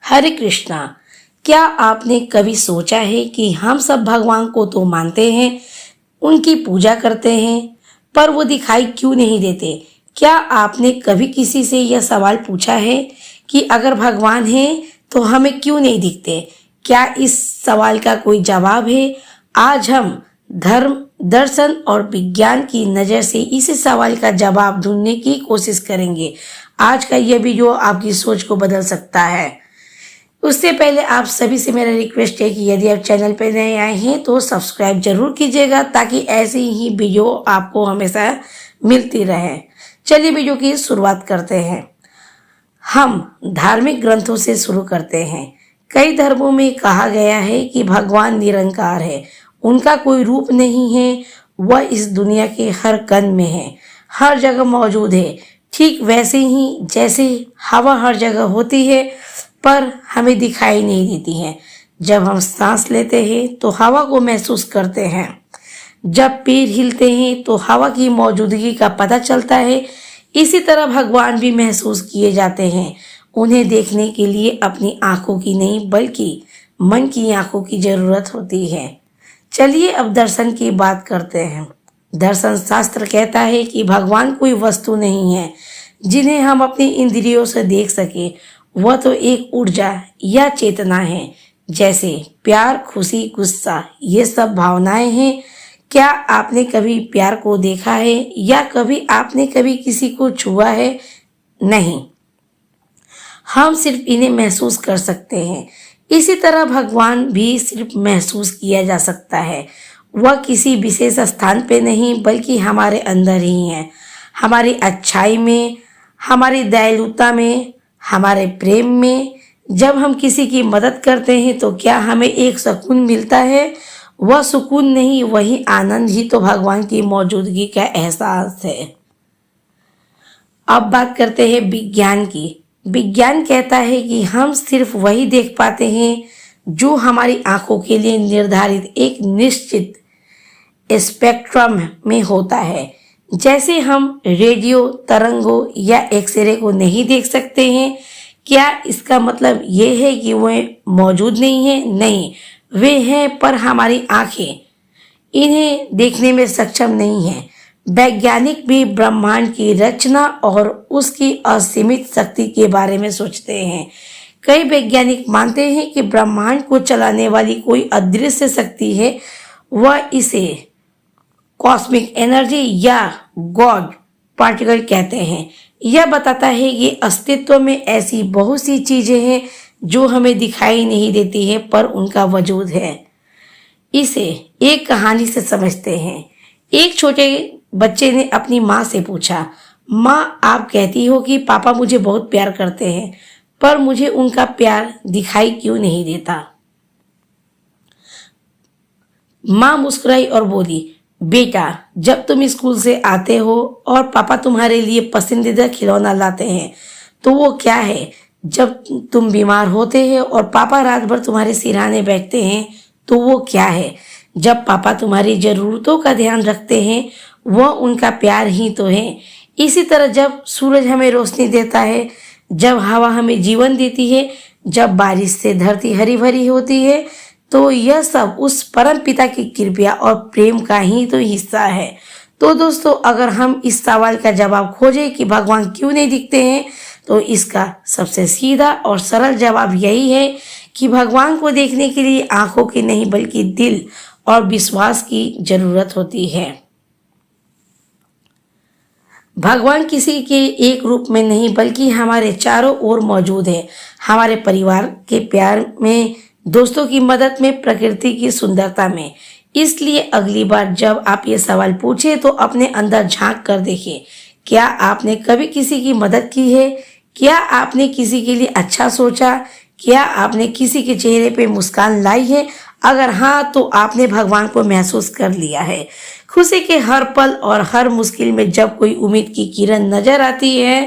हरे कृष्णा। क्या आपने कभी सोचा है कि हम सब भगवान को तो मानते हैं, उनकी पूजा करते हैं, पर वो दिखाई क्यों नहीं देते? क्या आपने कभी किसी से यह सवाल पूछा है कि अगर भगवान है तो हमें क्यों नहीं दिखते? क्या इस सवाल का कोई जवाब है? आज हम धर्म, दर्शन और विज्ञान की नज़र से इस सवाल का जवाब ढूंढने की कोशिश करेंगे। आज का यह वीडियो आपकी सोच को बदल सकता है। उससे पहले आप सभी से मेरा रिक्वेस्ट है कि यदि आप चैनल पर नए आए हैं तो सब्सक्राइब जरूर कीजिएगा, ताकि ऐसे ही वीडियो आपको हमेशा मिलती रहे। चलिए वीडियो की शुरुआत करते हैं। हम धार्मिक ग्रंथों से शुरू करते हैं। कई धर्मों में कहा गया है कि भगवान निरंकार है, उनका कोई रूप नहीं है, वह इस दुनिया के हर कण में है, हर जगह मौजूद है। ठीक वैसे ही जैसे हवा हर जगह होती है पर हमें दिखाई नहीं देती है। जब हम सांस लेते हैं तो हवा को महसूस करते हैं, जब पेड़ हिलते हैं तो हवा की मौजूदगी का पता चलता है। इसी तरह भगवान भी महसूस किए जाते हैं। उन्हें देखने के लिए अपनी आंखों की नहीं बल्कि मन की आंखों की जरूरत होती है। चलिए अब दर्शन की बात करते हैं। दर्शन शास्त्र कहता है कि भगवान कोई वस्तु नहीं है जिन्हें हम अपनी इंद्रियों से देख सके। वह तो एक ऊर्जा या चेतना है, जैसे प्यार, खुशी, गुस्सा, ये सब भावनाएं हैं। क्या आपने कभी प्यार को देखा है या कभी आपने कभी किसी को छुआ है? नहीं, हम सिर्फ इन्हें महसूस कर सकते हैं। इसी तरह भगवान भी सिर्फ महसूस किया जा सकता है। वह किसी विशेष स्थान पे नहीं बल्कि हमारे अंदर ही है, हमारी अच्छाई में, हमारी दयालुता में, हमारे प्रेम में। जब हम किसी की मदद करते हैं तो क्या हमें एक सुकून मिलता है? वह सुकून नहीं, वही आनंद ही तो भगवान की मौजूदगी का एहसास है। अब बात करते हैं विज्ञान की। विज्ञान कहता है कि हम सिर्फ वही देख पाते हैं जो हमारी आंखों के लिए निर्धारित एक निश्चित स्पेक्ट्रम में होता है। जैसे हम रेडियो तरंगों या एक्सरे को नहीं देख सकते हैं, क्या इसका मतलब ये है कि वे मौजूद नहीं है? नहीं, वे हैं, पर हमारी आंखें इन्हें देखने में सक्षम नहीं है। वैज्ञानिक भी ब्रह्मांड की रचना और उसकी असीमित शक्ति के बारे में सोचते हैं। कई वैज्ञानिक मानते हैं कि ब्रह्मांड को चलाने वाली कोई अदृश्य शक्ति है। वह इसे कॉस्मिक एनर्जी या गॉड पार्टिकल कहते हैं। यह बताता है कि अस्तित्व में ऐसी बहुत सी चीजें हैं जो हमें दिखाई नहीं देती है पर उनका वजूद है। इसे एक कहानी से समझते हैं। एक छोटे बच्चे ने अपनी माँ से पूछा, माँ, आप कहती हो कि पापा मुझे बहुत प्यार करते हैं, पर मुझे उनका प्यार दिखाई क्यों नहीं देता? माँ मुस्कुराई और बोली, बेटा, जब तुम स्कूल से आते हो और पापा तुम्हारे लिए पसंदीदा खिलौना लाते हैं तो वो क्या है? जब तुम बीमार होते हैं और पापा रात भर तुम्हारे सिरहाने बैठते हैं तो वो क्या है? जब पापा तुम्हारी जरूरतों का ध्यान रखते हैं, वह उनका प्यार ही तो है। इसी तरह जब सूरज हमें रोशनी देता है, जब हवा हमें जीवन देती है, जब बारिश से धरती हरी भरी होती है, तो यह सब उस परम पिता की कृपा और प्रेम का ही तो हिस्सा है। तो दोस्तों, अगर हम इस सवाल का जवाब खोजें कि भगवान क्यों नहीं दिखते हैं, तो इसका सबसे सीधा और सरल जवाब यही है कि भगवान को देखने के लिए आंखों की नहीं बल्कि दिल और विश्वास की जरूरत होती है। भगवान किसी के एक रूप में नहीं बल्कि हमारे चारों ओर मौजूद है। हमारे परिवार के प्यार में, दोस्तों की मदद में, प्रकृति की सुंदरता में। इसलिए अगली बार जब आप ये सवाल पूछे तो अपने अंदर झांक कर देखिए। क्या आपने कभी किसी की मदद की है? क्या आपने किसी के लिए अच्छा सोचा? क्या आपने किसी के चेहरे पे मुस्कान लाई है? अगर हाँ, तो आपने भगवान को महसूस कर लिया है। खुशी के हर पल और हर मुश्किल में जब कोई उम्मीद की किरण नजर आती है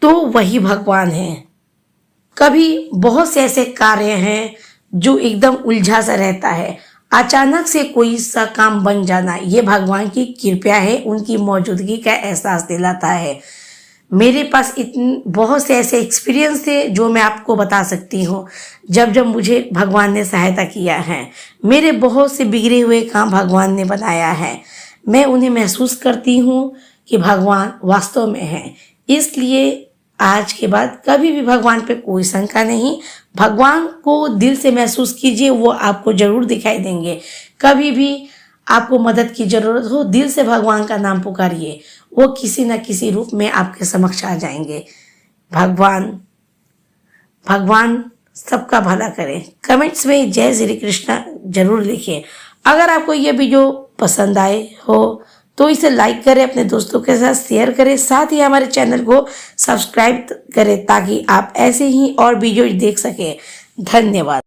तो वही भगवान है। कभी बहुत से ऐसे कार्य हैं जो एकदम उलझा सा रहता है, अचानक से कोई सा काम बन जाना, ये भगवान की कृपा है, उनकी मौजूदगी का एहसास दिलाता है। मेरे पास बहुत से ऐसे एक्सपीरियंस थे जो मैं आपको बता सकती हूँ। जब जब मुझे भगवान ने सहायता किया है, मेरे बहुत से बिगड़े हुए काम भगवान ने बनाया है। मैं उन्हें महसूस करती हूँ कि भगवान वास्तव में है। इसलिए आज के बाद कभी भी भगवान पे कोई शंका नहीं। भगवान को दिल से महसूस कीजिए, वो आपको जरूर दिखाई देंगे। कभी भी आपको मदद की जरूरत हो, दिल से भगवान का नाम पुकारिए, वो किसी न किसी रूप में आपके समक्ष आ जाएंगे। भगवान भगवान सबका भला करे। कमेंट्स में जय श्री कृष्णा जरूर लिखिए। अगर आपको ये वीडियो पसंद आए हो तो इसे लाइक करें, अपने दोस्तों के साथ शेयर करें, साथ ही हमारे चैनल को सब्सक्राइब करें ताकि आप ऐसे ही और वीडियो देख सकें। धन्यवाद।